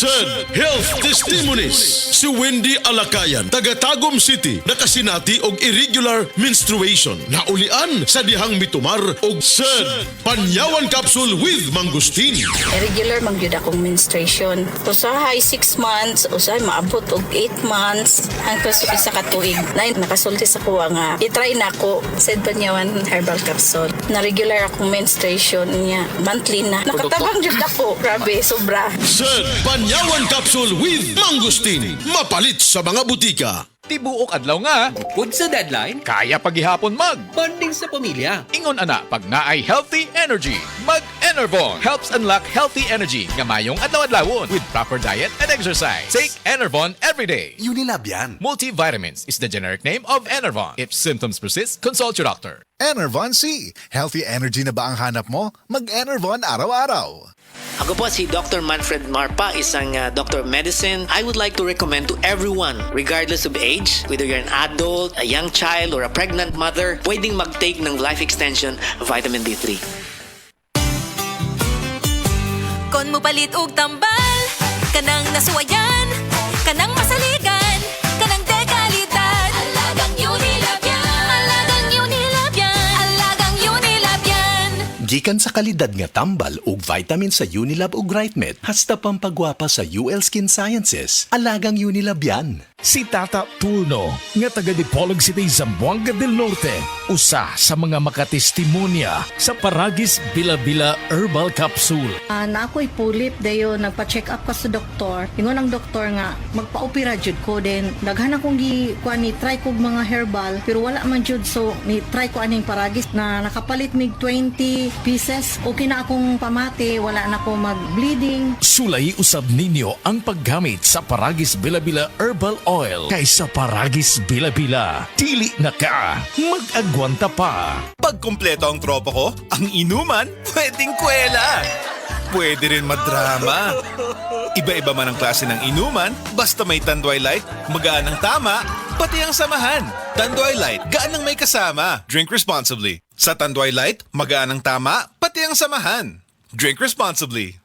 Said Health Testimonies. Si Wendy Alakayan, taga Tagum City, nakasinati og irregular menstruation. Naulian sa dihang mitumar og said Panyawan Capsule with Mangustin. Irregular man gyud akong menstruation. Usahay 6 months, usahay maabot og 8 months hangtod sa isa ka tuig. Nay nakasulti sa kuwa nga i-try nako said Panyawan herbal capsule. Na regular akong menstruation niya monthly na. Nakatabang jud ako. Grabe, sobra. Said Panyawan Capsule with Mangustin. Mapalit sa mga butika. Tibuok adlaw nga, Bukod sa deadline, kaya paghihapon mag. bonding sa pamilya. Ingon ana pag naay healthy energy. Mag Enervon helps unlock healthy energy nga mayong adlaw-adlawon with proper diet and exercise. Take Enervon every day. Unilab yan. Multivitamins is the generic name of Enervon. If symptoms persist, consult your doctor. Enervon C. Healthy energy na ba ang hanap mo? Mag-Enervon araw-araw. Ako po si Dr. Manfred Marpa, isang doctor of medicine. I would like to recommend to everyone, regardless of age, whether you're an adult, a young child, or a pregnant mother, pwedeng mag-take ng life extension vitamin D3. Kon mo palit og tambal, kanang nasuwayan, kanang masaligan, kanang dekalidad. Alagang Unilab yan. Alagang Unilab yan. Alagang Unilab yan. Gikan sa kalidad nga tambal ug vitamin sa Unilab ug Rightmed, hasta pampagwapa sa UL Skin Sciences. Alagang Unilab yan. Si Tata Turno, nga taga Dipolog City, Zamboanga del Norte, usa sa mga makatestimonya sa Paragis Bila-Bila Herbal Capsule. Na ako'y pulip dayo nagpa-check up ka sa doktor. Ingon ang doktor nga magpa-opera jud ko din. Daghan akong ni try kog mga herbal pero wala man jud, so ni try ko aning Paragis na nakapalit mig 20 pieces. Okay na akong pamati, wala na ako mag-bleeding. Sulay usab ninyo ang paggamit sa Paragis Bila-Bila Herbal Oil kaysa Paragis Bila-Bila. Dili na ka, mag-agwanta pa. Pag kumpleto ang tropa ko, ang inuman, pwedeng kwela. Pwede rin madrama. Iba-iba man ang klase ng inuman, basta may Tanduay Light, magaan ang tama, pati ang samahan. Tanduay Light, gaan ang may kasama. Drink responsibly. Sa Tanduay Light, magaan ang tama, pati ang samahan. Drink responsibly.